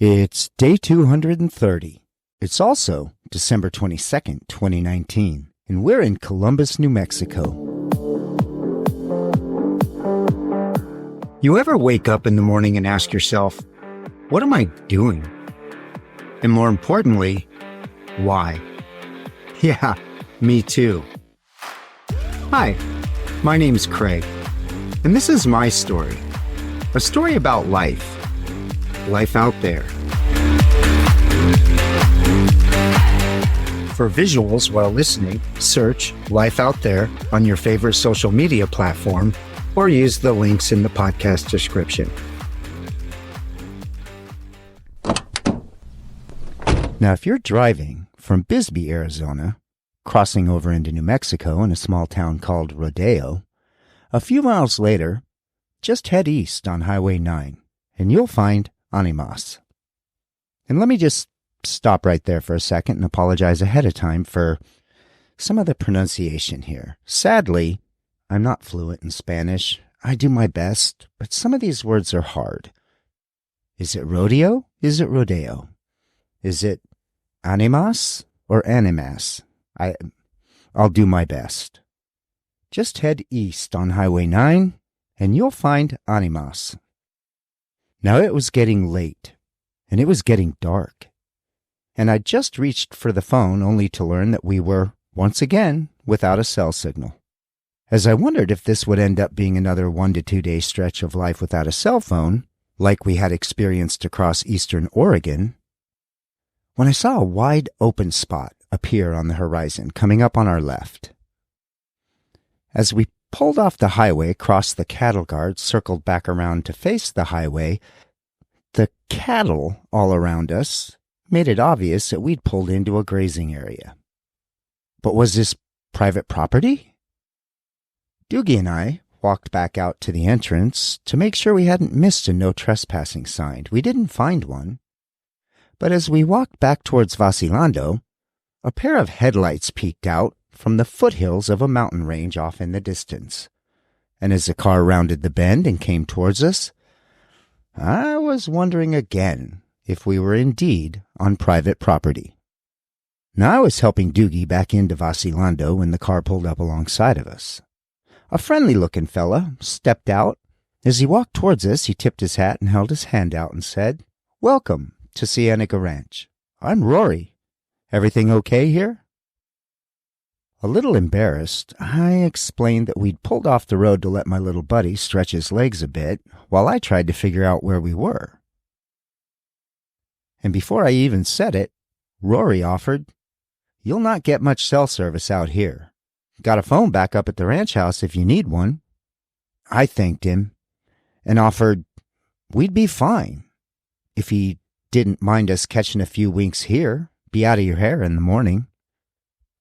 It's day 230. It's also December 22nd, 2019, and we're in Columbus, New Mexico. You ever wake up in the morning and ask yourself, what am I doing? And more importantly, why? Yeah, me too. Hi, my name's Craig, and this is my story. A story about life. Life out there. For visuals while listening, search Life Out There on your favorite social media platform or use the links in the podcast description. Now, if you're driving from Bisbee, Arizona, crossing over into New Mexico in a small town called Rodeo, a few miles later, just head east on Highway 9 and you'll find Animas. And let me just stop right there for a second and apologize ahead of time for some of the pronunciation here. Sadly, I'm not fluent in Spanish. I do my best, but some of these words are hard. Is it rodeo? Is it rodeo? Is it animas or animas? I'll do my best. Just head east on Highway 9 and you'll find Animas. Now it was getting late, and it was getting dark, and I just reached for the phone only to learn that we were, once again, without a cell signal. As I wondered if this would end up being another 1 to 2 day stretch of life without a cell phone, like we had experienced across eastern Oregon, when I saw a wide open spot appear on the horizon coming up on our left. As we pulled off the highway, crossed the cattle guard, circled back around to face the highway, the cattle all around us made it obvious that we'd pulled into a grazing area. But was this private property? Dougie and I walked back out to the entrance to make sure we hadn't missed a no trespassing sign. We didn't find one. But as we walked back towards Vacilando, a pair of headlights peeked out from the foothills of a mountain range off in the distance. And as the car rounded the bend and came towards us, I was wondering again if we were indeed on private property. Now I was helping Dougie back into Vacilando when the car pulled up alongside of us. A friendly-looking fella stepped out. As he walked towards us, he tipped his hat and held his hand out and said, "Welcome to Cienega Ranch. I'm Rory. Everything okay here?" A little embarrassed, I explained that we'd pulled off the road to let my little buddy stretch his legs a bit while I tried to figure out where we were. And before I even said it, Rory offered, "You'll not get much cell service out here. Got a phone back up at the ranch house if you need one." I thanked him and offered we'd be fine if he didn't mind us catching a few winks here, be out of your hair in the morning.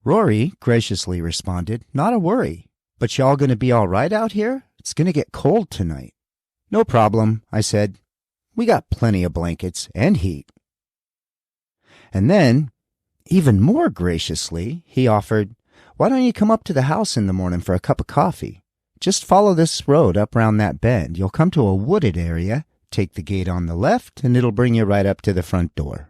Rory graciously responded, "Not a worry, but y'all gonna be all right out here? It's gonna get cold tonight." "No problem," I said. "We got plenty of blankets and heat." And then, even more graciously, he offered, "Why don't you come up to the house in the morning for a cup of coffee? Just follow this road up round that bend. You'll come to a wooded area, take the gate on the left, and it'll bring you right up to the front door."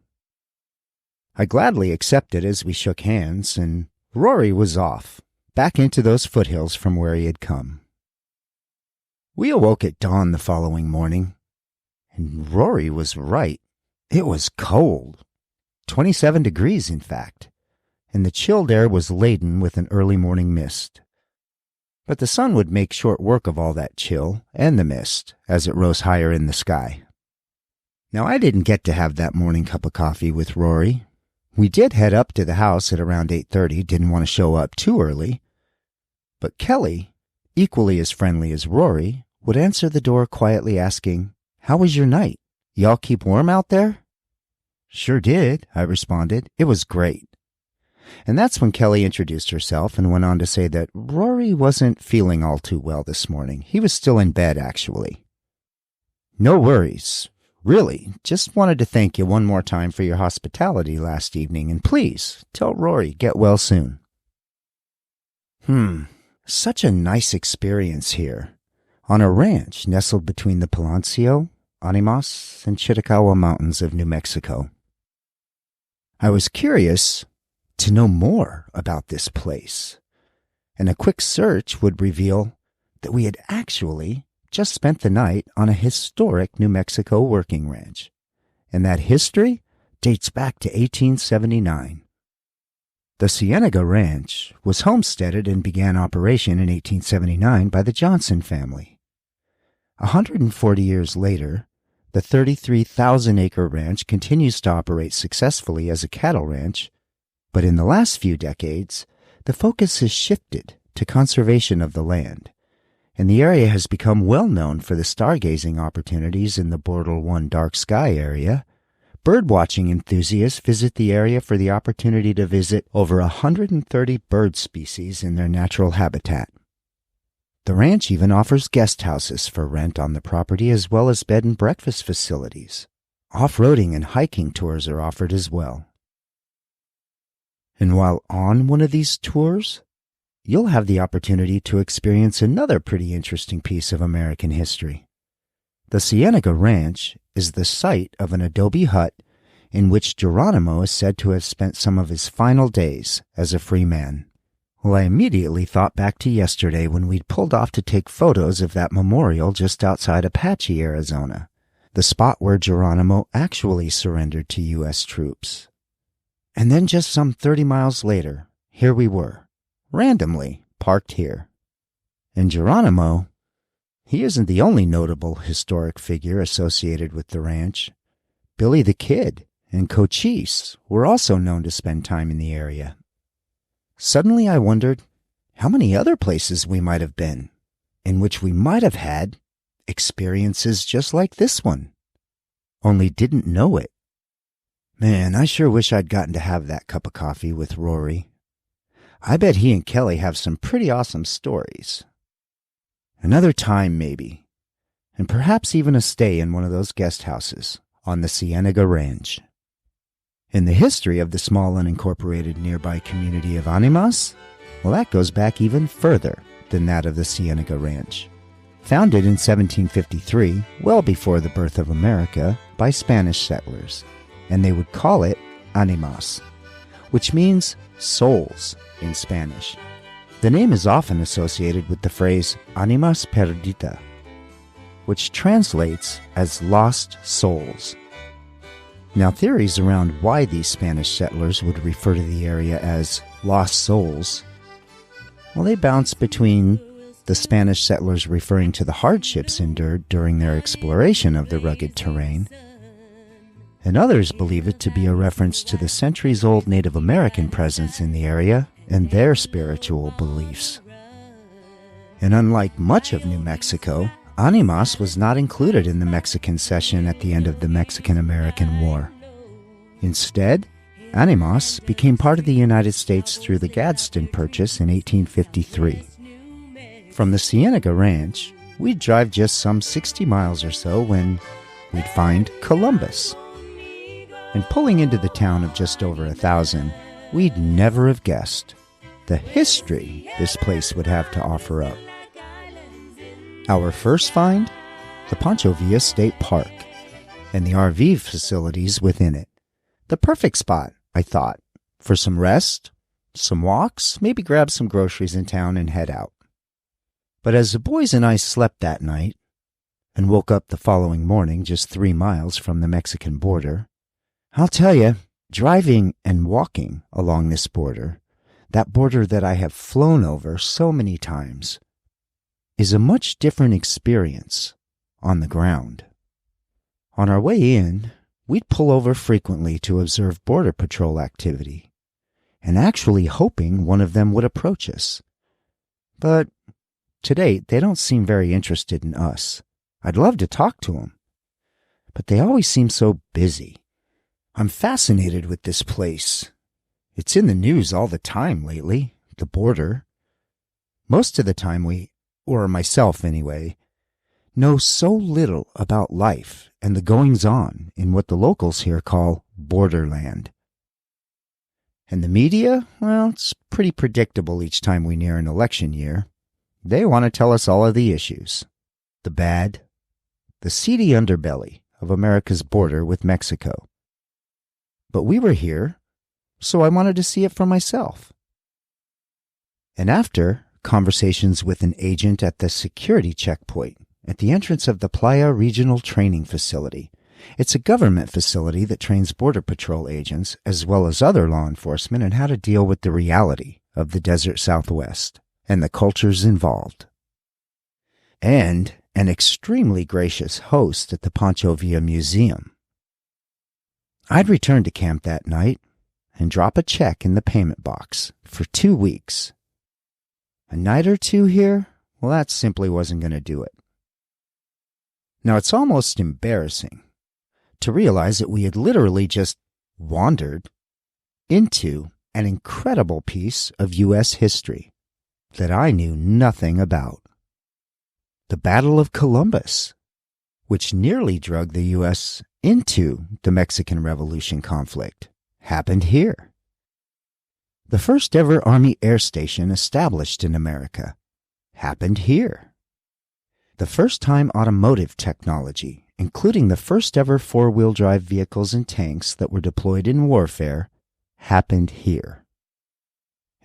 I gladly accepted as we shook hands, and Rory was off, back into those foothills from where he had come. We awoke at dawn the following morning, and Rory was right. It was cold, 27 degrees in fact, and the chilled air was laden with an early morning mist. But the sun would make short work of all that chill and the mist as it rose higher in the sky. Now, I didn't get to have that morning cup of coffee with Rory. We did head up to the house at around 8:30, didn't want to show up too early. But Kelly, equally as friendly as Rory, would answer the door quietly asking, "How was your night? Y'all keep warm out there?" "Sure did," I responded. "It was great." And that's when Kelly introduced herself and went on to say that Rory wasn't feeling all too well this morning. He was still in bed, actually. "No worries. Really, just wanted to thank you one more time for your hospitality last evening, and please tell Rory get well soon." Such a nice experience here, on a ranch nestled between the Palancio, Animas and Chiricahua Mountains of New Mexico. I was curious to know more about this place, and a quick search would reveal that we had actually just spent the night on a historic New Mexico working ranch, and that history dates back to 1879. The Cienega Ranch was homesteaded and began operation in 1879 by the Johnson family. 140 years later, the 33,000-acre ranch continues to operate successfully as a cattle ranch, but in the last few decades, the focus has shifted to conservation of the land, and the area has become well known for the stargazing opportunities in the Bortle 1 dark sky area. Birdwatching enthusiasts visit the area for the opportunity to visit over 130 bird species in their natural habitat. The ranch even offers guest houses for rent on the property as well as bed and breakfast facilities. Off-roading and hiking tours are offered as well. And while on one of these tours, you'll have the opportunity to experience another pretty interesting piece of American history. The Cienega Ranch is the site of an adobe hut in which Geronimo is said to have spent some of his final days as a free man. Well, I immediately thought back to yesterday when we'd pulled off to take photos of that memorial just outside Apache, Arizona, the spot where Geronimo actually surrendered to U.S. troops. And then just some 30 miles later, here we were, randomly parked here. And Geronimo, he isn't the only notable historic figure associated with the ranch. Billie the Kid and Cochise were also known to spend time in the area. Suddenly I wondered how many other places we might have been, in which we might have had experiences just like this one, only didn't know it. Man, I sure wish I'd gotten to have that cup of coffee with Rory. I bet he and Kelly have some pretty awesome stories. Another time, maybe, and perhaps even a stay in one of those guest houses on the Cienega Ranch. In the history of the small unincorporated nearby community of Animas, well, that goes back even further than that of the Cienega Ranch. Founded in 1753, well before the birth of America, by Spanish settlers, and they would call it Animas, which means souls in Spanish. The name is often associated with the phrase Animas Perdida, which translates as lost souls. Now, theories around why these Spanish settlers would refer to the area as lost souls, well, they bounce between the Spanish settlers referring to the hardships endured during their exploration of the rugged terrain, and others believe it to be a reference to the centuries-old Native American presence in the area and their spiritual beliefs. And unlike much of New Mexico, Animas was not included in the Mexican cession at the end of the Mexican-American War. Instead, Animas became part of the United States through the Gadsden Purchase in 1853. From the Cienega Ranch, we'd drive just some 60 miles or so when we'd find Columbus. And pulling into the town of just over 1,000, we'd never have guessed the history this place would have to offer up. Our first find? The Pancho Villa State Park and the RV facilities within it. The perfect spot, I thought, for some rest, some walks, maybe grab some groceries in town and head out. But as the boys and I slept that night and woke up the following morning just 3 miles from the Mexican border, I'll tell you, driving and walking along this border, that border that I have flown over so many times, is a much different experience on the ground. On our way in, we'd pull over frequently to observe Border Patrol activity, and actually hoping one of them would approach us. But to date, they don't seem very interested in us. I'd love to talk to them, but they always seem so busy. I'm fascinated with this place. It's in the news all the time lately, the border. Most of the time or myself anyway, know so little about life and the goings-on in what the locals here call borderland. And the media, well, it's pretty predictable each time we near an election year. They want to tell us all of the issues. The bad, the seedy underbelly of America's border with Mexico. But we were here, so I wanted to see it for myself. And after conversations with an agent at the security checkpoint at the entrance of the Playa Regional Training Facility, it's a government facility that trains Border Patrol agents as well as other law enforcement in how to deal with the reality of the desert Southwest and the cultures involved. And an extremely gracious host at the Pancho Villa Museum. I'd return to camp that night and drop a check in the payment box for 2 weeks. A night or two here, well, that simply wasn't going to do it. Now, it's almost embarrassing to realize that we had literally just wandered into an incredible piece of U.S. history that I knew nothing about. The Battle of Columbus, which nearly drug the U.S. into the Mexican Revolution conflict, happened here. The first ever Army air station established in America happened here. The first time automotive technology, including the first ever four-wheel drive vehicles and tanks that were deployed in warfare, happened here.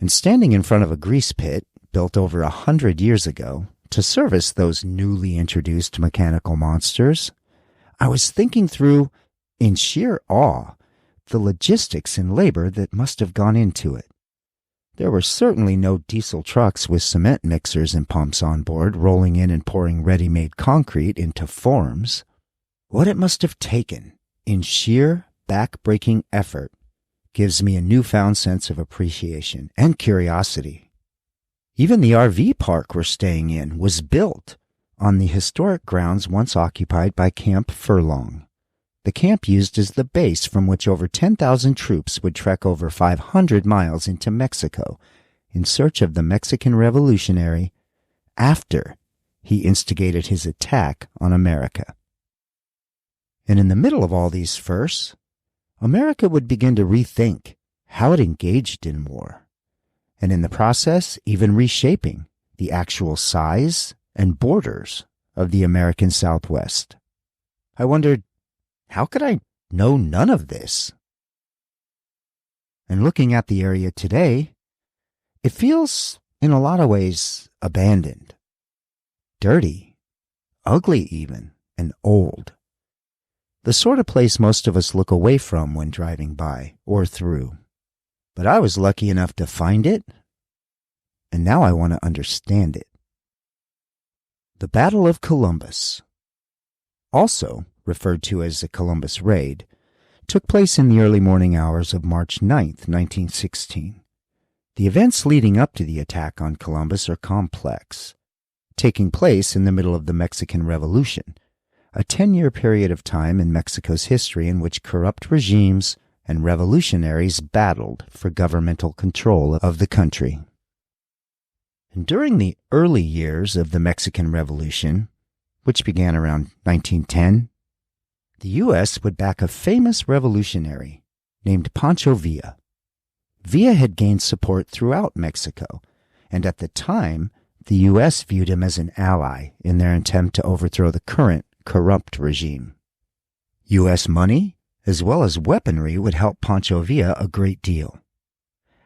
And standing in front of a grease pit built over 100 years ago to service those newly introduced mechanical monsters, I was thinking through, in sheer awe, the logistics and labor that must have gone into it. There were certainly no diesel trucks with cement mixers and pumps on board rolling in and pouring ready-made concrete into forms. What it must have taken in sheer back-breaking effort gives me a newfound sense of appreciation and curiosity. Even the RV park we're staying in was built on the historic grounds once occupied by Camp Furlong, the camp used as the base from which over 10,000 troops would trek over 500 miles into Mexico in search of the Mexican revolutionary after he instigated his attack on America. And in the middle of all these firsts, America would begin to rethink how it engaged in war, and in the process even reshaping the actual size and borders of the American Southwest. I wondered, how could I know none of this? And looking at the area today, it feels, in a lot of ways, abandoned, dirty, ugly even, and old. The sort of place most of us look away from when driving by or through. But I was lucky enough to find it, and now I want to understand it. The Battle of Columbus, also referred to as the Columbus Raid, took place in the early morning hours of March 9th, 1916. The events leading up to the attack on Columbus are complex, taking place in the middle of the Mexican Revolution, a 10-year period of time in Mexico's history in which corrupt regimes and revolutionaries battled for governmental control of the country. And during the early years of the Mexican Revolution, which began around 1910, the U.S. would back a famous revolutionary named Pancho Villa. Villa had gained support throughout Mexico, and at the time, the U.S. viewed him as an ally in their attempt to overthrow the current corrupt regime. U.S. money, as well as weaponry, would help Pancho Villa a great deal.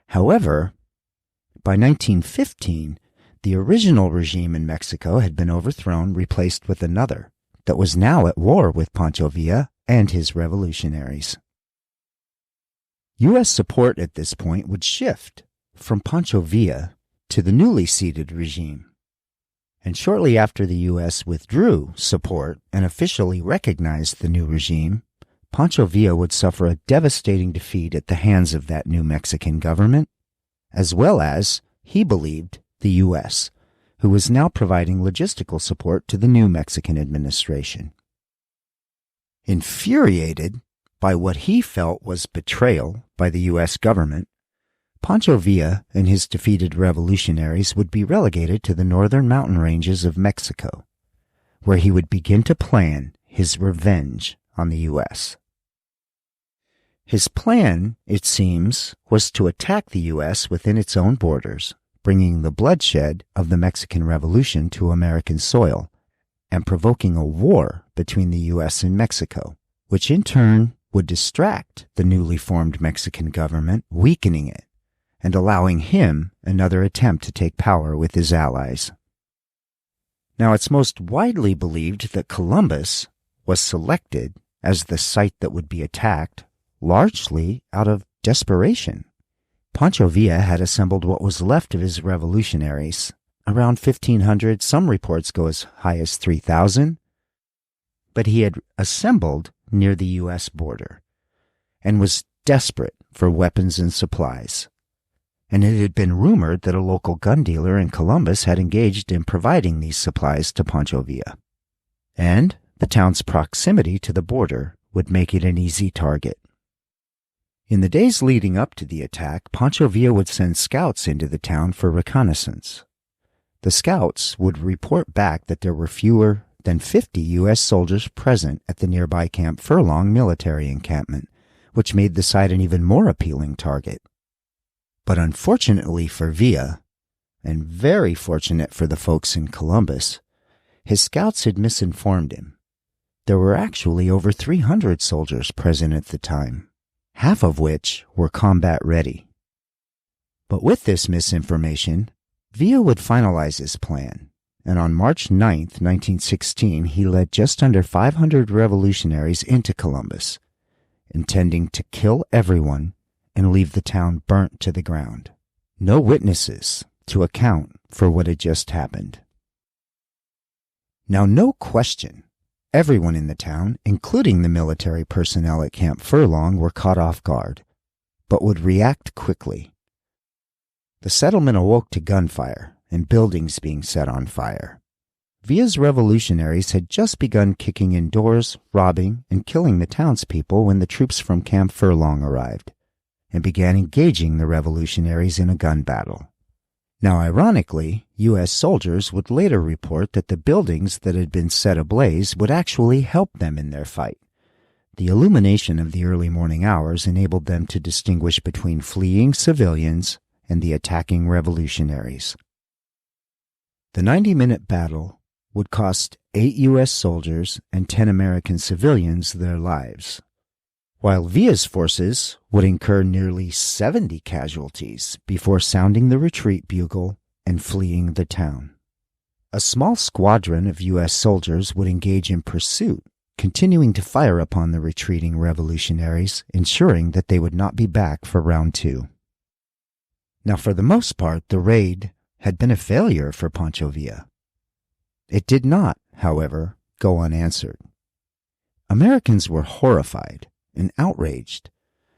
However, by 1915, the original regime in Mexico had been overthrown, replaced with another that was now at war with Pancho Villa and his revolutionaries. U.S. support at this point would shift from Pancho Villa to the newly seated regime. And shortly after the U.S. withdrew support and officially recognized the new regime, Pancho Villa would suffer a devastating defeat at the hands of that new Mexican government, as well as, he believed, the U.S., who was now providing logistical support to the new Mexican administration. Infuriated by what he felt was betrayal by the U.S. government, Pancho Villa and his defeated revolutionaries would be relegated to the northern mountain ranges of Mexico, where he would begin to plan his revenge on the U.S. His plan, it seems, was to attack the U.S. within its own borders, bringing the bloodshed of the Mexican Revolution to American soil, and provoking a war between the U.S. and Mexico, which in turn would distract the newly formed Mexican government, weakening it and allowing him another attempt to take power with his allies. Now, it's most widely believed that Columbus was selected as the site that would be attacked, largely out of desperation. Pancho Villa had assembled what was left of his revolutionaries, around 1,500, some reports go as high as 3,000, but he had assembled near the U.S. border and was desperate for weapons and supplies. And it had been rumored that a local gun dealer in Columbus had engaged in providing these supplies to Pancho Villa. And the town's proximity to the border would make it an easy target. In the days leading up to the attack, Pancho Villa would send scouts into the town for reconnaissance. The scouts would report back that there were fewer than 50 U.S. soldiers present at the nearby Camp Furlong military encampment, which made the site an even more appealing target. But unfortunately for Villa, and very fortunate for the folks in Columbus, his scouts had misinformed him. There were actually over 300 soldiers present at the time, half of which were combat ready. But with this misinformation, Villa would finalize his plan, and on March 9, 1916, he led just under 500 revolutionaries into Columbus, intending to kill everyone and leave the town burnt to the ground. No witnesses to account for what had just happened. Now, no question, everyone in the town, including the military personnel at Camp Furlong, were caught off guard, but would react quickly. The settlement awoke to gunfire and buildings being set on fire. Villa's revolutionaries had just begun kicking in doors, robbing, and killing the townspeople when the troops from Camp Furlong arrived and began engaging the revolutionaries in a gun battle. Now, ironically, U.S. soldiers would later report that the buildings that had been set ablaze would actually help them in their fight. The illumination of the early morning hours enabled them to distinguish between fleeing civilians and the attacking revolutionaries. The 90-minute battle would cost 8 U.S. soldiers and 10 American civilians their lives, while Villa's forces would incur nearly 70 casualties before sounding the retreat bugle and fleeing the town. A small squadron of U.S. soldiers would engage in pursuit, continuing to fire upon the retreating revolutionaries, ensuring that they would not be back for round 2. Now, for the most part, the raid had been a failure for Pancho Villa. It did not, however, go unanswered. Americans were horrified and outraged,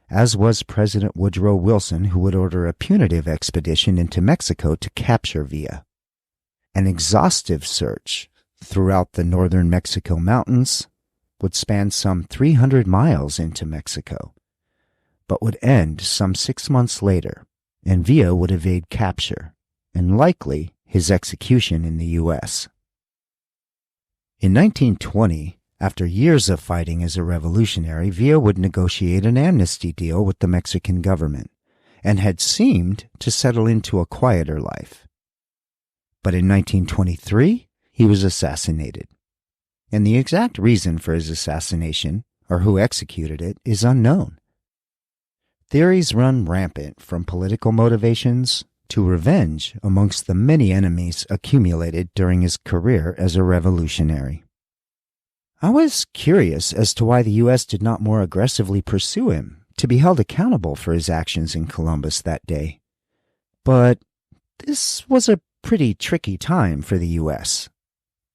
as was President Woodrow Wilson, who would order a punitive expedition into Mexico to capture Villa. An exhaustive search throughout the northern Mexico mountains would span some 300 miles into Mexico, but would end some 6 months later, and Villa would evade capture, and likely his execution in the U.S. In 1920, after years of fighting as a revolutionary, Villa would negotiate an amnesty deal with the Mexican government and had seemed to settle into a quieter life. But in 1923, he was assassinated. And the exact reason for his assassination, or who executed it, is unknown. Theories run rampant from political motivations to revenge amongst the many enemies accumulated during his career as a revolutionary. I was curious as to why the U.S. did not more aggressively pursue him to be held accountable for his actions in Columbus that day. But this was a pretty tricky time for the U.S.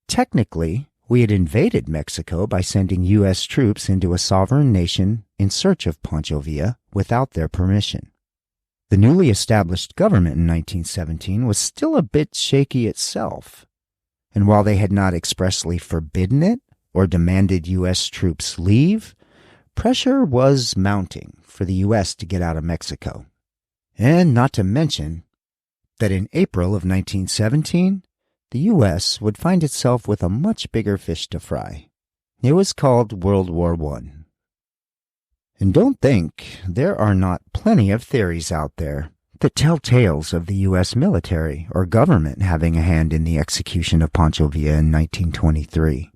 Technically, we had invaded Mexico by sending U.S. troops into a sovereign nation in search of Pancho Villa without their permission. The newly established government in 1917 was still a bit shaky itself, and while they had not expressly forbidden it or demanded U.S. troops leave, pressure was mounting for the U.S. to get out of Mexico. And not to mention that in April of 1917, the U.S. would find itself with a much bigger fish to fry. It was called World War I. And don't think there are not plenty of theories out there that tell tales of the U.S. military or government having a hand in the execution of Pancho Villa in 1923.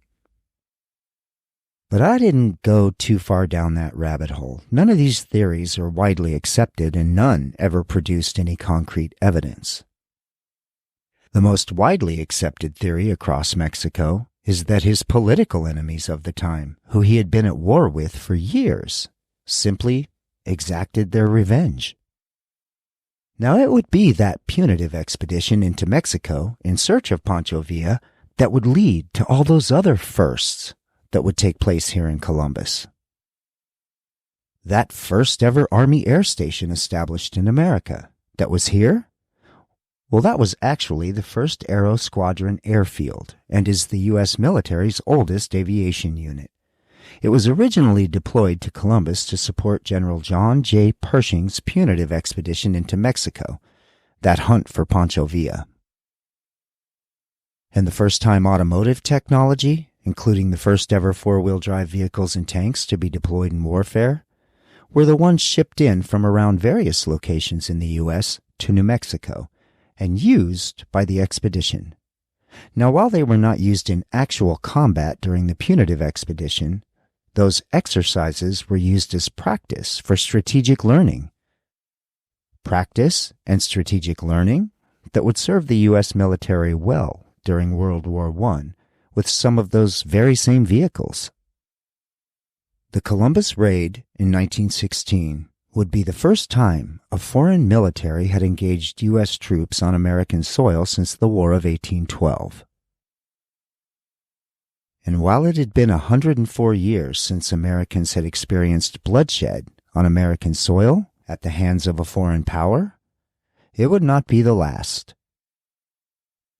But I didn't go too far down that rabbit hole. None of these theories are widely accepted, and none ever produced any concrete evidence. The most widely accepted theory across Mexico is that his political enemies of the time, who he had been at war with for years, simply exacted their revenge. Now it would be that punitive expedition into Mexico in search of Pancho Villa that would lead to all those other firsts that would take place here in Columbus. That first ever Army air station established in America that was here? Well, that was actually the first Aero Squadron airfield and is the U.S. military's oldest aviation unit. It was originally deployed to Columbus to support General John J. Pershing's punitive expedition into Mexico, that hunt for Pancho Villa. And the first-time automotive technology, including the first-ever four-wheel drive vehicles and tanks to be deployed in warfare, were the ones shipped in from around various locations in the U.S. to New Mexico and used by the expedition. Now, while they were not used in actual combat during the punitive expedition, those exercises were used as practice for strategic learning. Practice and strategic learning that would serve the U.S. military well during World War I, with some of those very same vehicles. The Columbus Raid in 1916 would be the first time a foreign military had engaged U.S. troops on American soil since the War of 1812. And while it had been 104 years since Americans had experienced bloodshed on American soil at the hands of a foreign power, it would not be the last.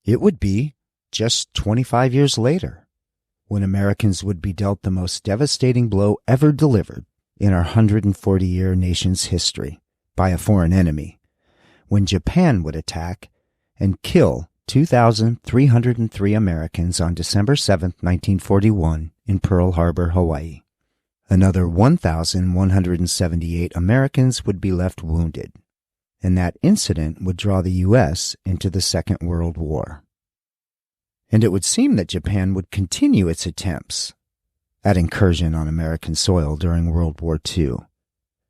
It would be just 25 years later, when Americans would be dealt the most devastating blow ever delivered in our 140-year nation's history by a foreign enemy, when Japan would attack and kill 2,303 Americans on December 7, 1941, in Pearl Harbor, Hawaii. Another 1,178 Americans would be left wounded, and that incident would draw the U.S. into the Second World War. And it would seem that Japan would continue its attempts at incursion on American soil during World War II.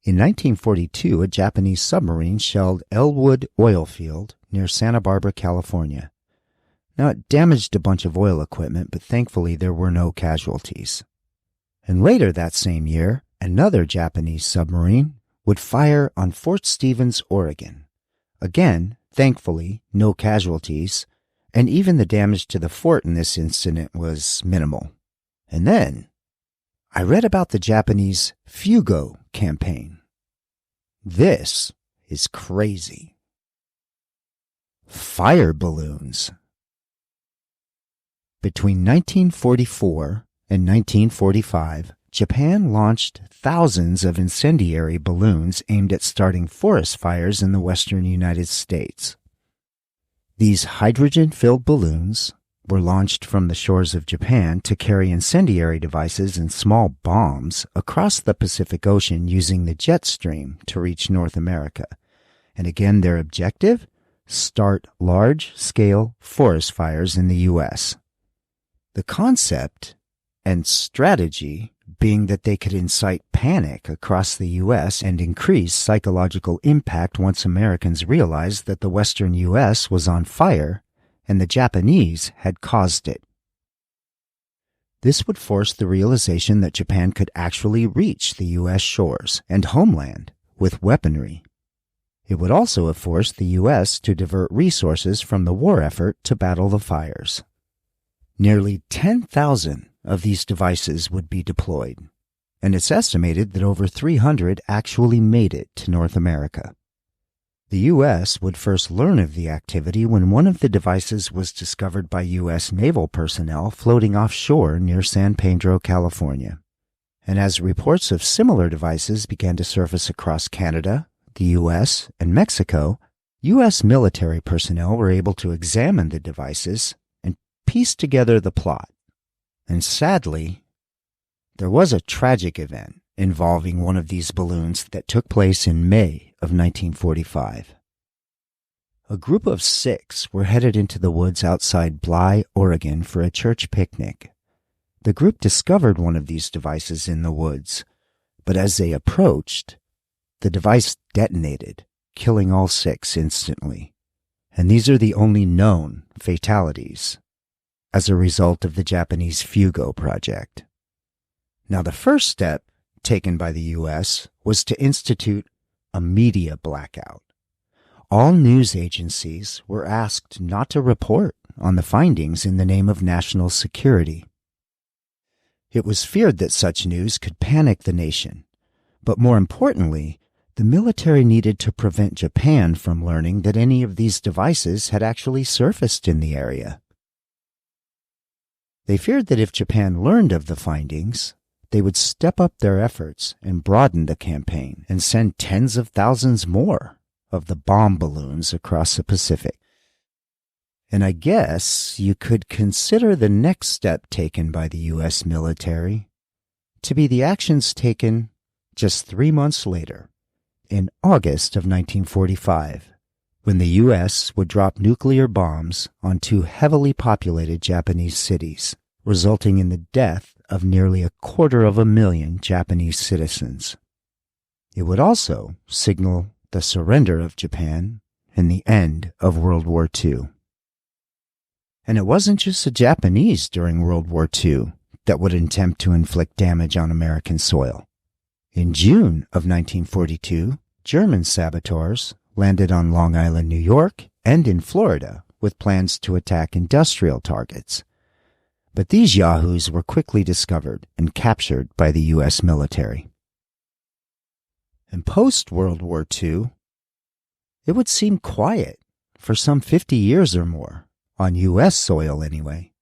In 1942, a Japanese submarine shelled Elwood oil field near Santa Barbara, California. Now, it damaged a bunch of oil equipment, but thankfully there were no casualties. And later that same year, another Japanese submarine would fire on Fort Stevens, Oregon. Again, thankfully, no casualties, and even the damage to the fort in this incident was minimal. And then, I read about the Japanese Fugo campaign. This is crazy. Fire balloons. Between 1944 and 1945, Japan launched thousands of incendiary balloons aimed at starting forest fires in the western United States. These hydrogen-filled balloons were launched from the shores of Japan to carry incendiary devices and small bombs across the Pacific Ocean using the jet stream to reach North America. And again, their objective? Start large-scale forest fires in the U.S. The concept and strategy being that they could incite panic across the U.S. and increase psychological impact once Americans realized that the western U.S. was on fire and the Japanese had caused it. This would force the realization that Japan could actually reach the U.S. shores and homeland with weaponry. It would also have forced the U.S. to divert resources from the war effort to battle the fires. Nearly 10,000 of these devices would be deployed, and it's estimated that over 300 actually made it to North America. The U.S. would first learn of the activity when one of the devices was discovered by U.S. naval personnel floating offshore near San Pedro, California. And as reports of similar devices began to surface across Canada, the U.S., and Mexico, U.S. military personnel were able to examine the devices and piece together the plot. And sadly, there was a tragic event involving one of these balloons that took place in May of 1945. A group of 6 were headed into the woods outside Bly, Oregon for a church picnic. The group discovered one of these devices in the woods, but as they approached, the device detonated, killing all 6 instantly. And these are the only known fatalities as a result of the Japanese Fugo project. Now, the first step taken by the U.S. was to institute a media blackout. All news agencies were asked not to report on the findings in the name of national security. It was feared that such news could panic the nation, but more importantly, the military needed to prevent Japan from learning that any of these devices had actually surfaced in the area. They feared that if Japan learned of the findings, they would step up their efforts and broaden the campaign and send tens of thousands more of the bomb balloons across the Pacific. And I guess you could consider the next step taken by the U.S. military to be the actions taken just 3 months later, in August of 1945, when the U.S. would drop nuclear bombs on 2 heavily populated Japanese cities, resulting in the death of nearly 250,000 Japanese citizens. It would also signal the surrender of Japan and the end of World War II. And it wasn't just the Japanese during World War II that would attempt to inflict damage on American soil. In June of 1942, German saboteurs landed on Long Island, New York, and in Florida with plans to attack industrial targets. But these yahoos were quickly discovered and captured by the U.S. military. And post-World War II, it would seem quiet for some 50 years or more, on U.S. soil anyway.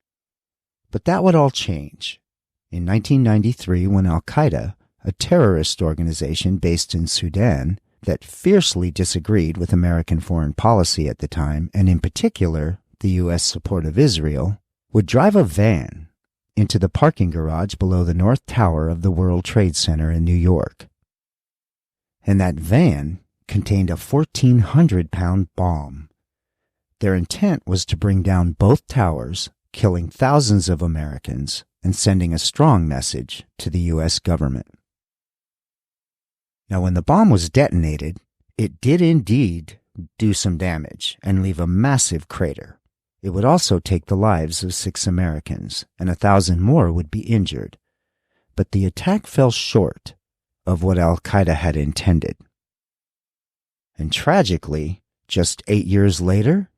But that would all change in 1993 when Al-Qaeda, a terrorist organization based in Sudan that fiercely disagreed with American foreign policy at the time, and in particular the U.S. support of Israel, would drive a van into the parking garage below the North Tower of the World Trade Center in New York. And that van contained a 1,400-pound bomb. Their intent was to bring down both towers, killing thousands of Americans and sending a strong message to the U.S. government. Now, when the bomb was detonated, it did indeed do some damage and leave a massive crater. It would also take the lives of 6 Americans, and 1,000 more would be injured. But the attack fell short of what Al-Qaeda had intended. And tragically, just 8 years later,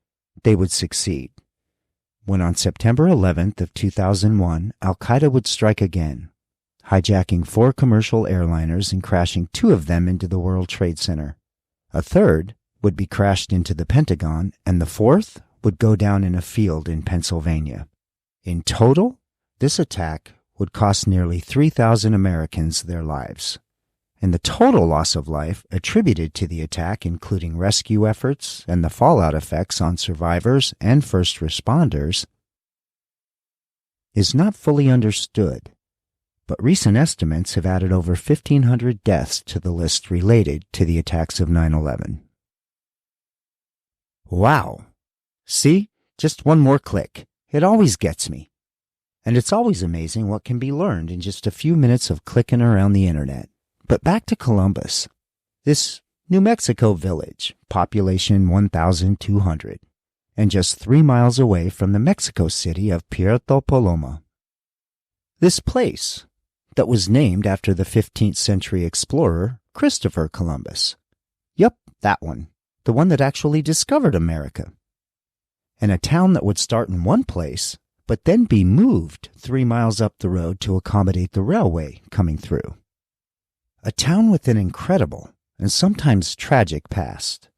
they would succeed, when on September 11th of 2001, Al-Qaeda would strike again, hijacking 4 commercial airliners and crashing 2 of them into the World Trade Center. A third would be crashed into the Pentagon, and the 4th would go down in a field in Pennsylvania. In total, this attack would cost nearly 3,000 Americans their lives. And the total loss of life attributed to the attack, including rescue efforts and the fallout effects on survivors and first responders, is not fully understood, but recent estimates have added over 1,500 deaths to the list related to the attacks of 9/11. Wow! See? Just one more click. It always gets me. And it's always amazing what can be learned in just a few minutes of clicking around the internet. But back to Columbus, this New Mexico village, population 1,200, and just 3 miles away from the Mexico city of Puerto Paloma. This place that was named after the 15th century explorer Christopher Columbus. Yup, that one. The one that actually discovered America. And a town that would start in one place, but then be moved 3 miles up the road to accommodate the railway coming through. A town with an incredible and sometimes tragic past.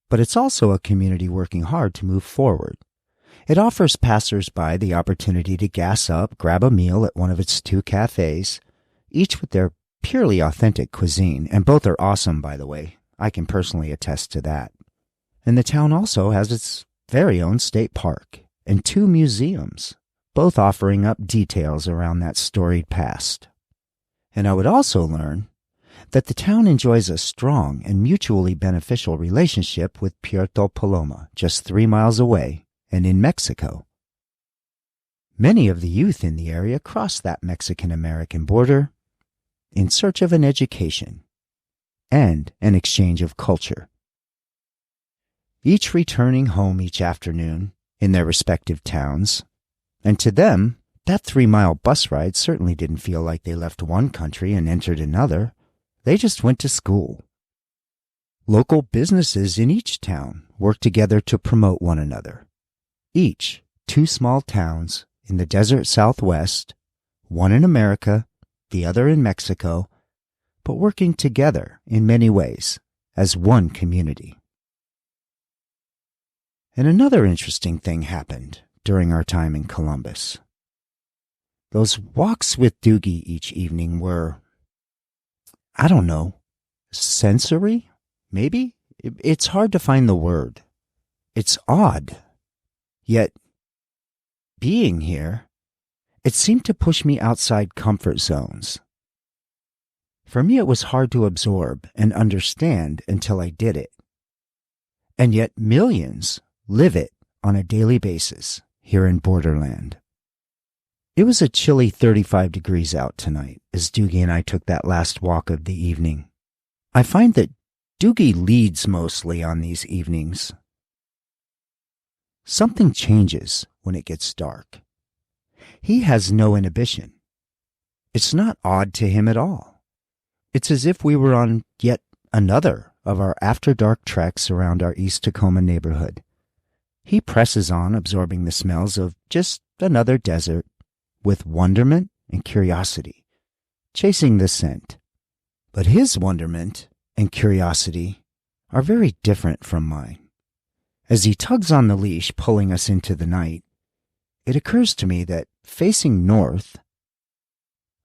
But it's also a community working hard to move forward. It offers passers-by the opportunity to gas up, grab a meal at one of its 2 cafes, each with their purely authentic cuisine, and both are awesome, by the way. I can personally attest to that. And the town also has its very own state park and 2 museums, both offering up details around that storied past. And I would also learn that the town enjoys a strong and mutually beneficial relationship with Puerto Paloma, just 3 miles away and in Mexico. Many of the youth in the area cross that Mexican-American border in search of an education and an exchange of culture. Each returning home each afternoon in their respective towns, and to them, that 3-mile bus ride certainly didn't feel like they left one country and entered another. They just went to school. Local businesses in each town work together to promote one another. Each 2 small towns in the desert Southwest, one in America, the other in Mexico, but working together in many ways as one community. And another interesting thing happened during our time in Columbus. Those walks with Dougie each evening were, I don't know, sensory, maybe? It's hard to find the word. It's odd. Yet, being here, it seemed to push me outside comfort zones. For me, it was hard to absorb and understand until I did it. And yet millions live it on a daily basis here in Borderland. It was a chilly 35 degrees out tonight as Dougie and I took that last walk of the evening. I find that Dougie leads mostly on these evenings. Something changes when it gets dark. He has no inhibition. It's not odd to him at all. It's as if we were on yet another of our after-dark treks around our East Tacoma neighborhood. He presses on, absorbing the smells of just another desert, with wonderment and curiosity, chasing the scent. But his wonderment and curiosity are very different from mine. As he tugs on the leash, pulling us into the night, it occurs to me that, facing north,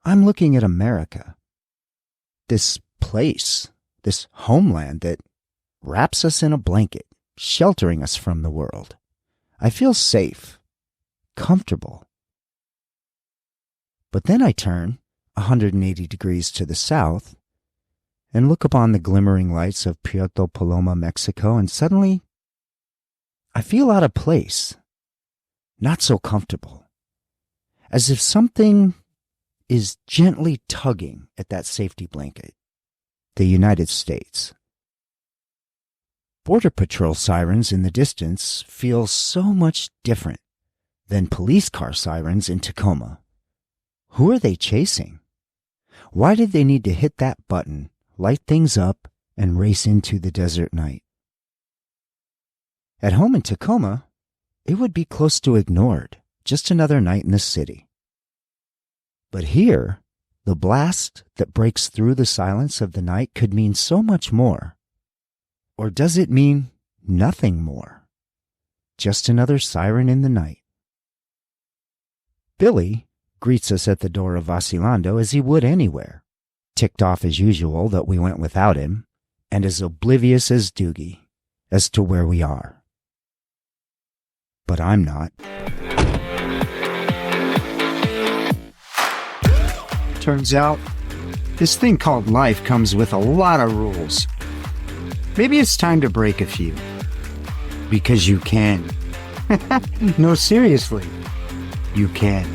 I'm looking at America. This place, this homeland that wraps us in a blanket, sheltering us from the world. I feel safe, comfortable. But then I turn 180 degrees to the south and look upon the glimmering lights of Puerto Paloma, Mexico, and suddenly I feel out of place, not so comfortable, as if something is gently tugging at that safety blanket, the United States. Border Patrol sirens in the distance feel so much different than police car sirens in Tacoma. Who are they chasing? Why did they need to hit that button, light things up, and race into the desert night? At home in Tacoma, it would be close to ignored, just another night in the city. But here, the blast that breaks through the silence of the night could mean so much more. Or does it mean nothing more? Just another siren in the night. Billie greets us at the door of Vacilando as he would anywhere, ticked off as usual that we went without him, and as oblivious as Dougie as to where we are. But I'm not. Turns out, this thing called life comes with a lot of rules. Maybe it's time to break a few. Because you can. No, seriously, you can.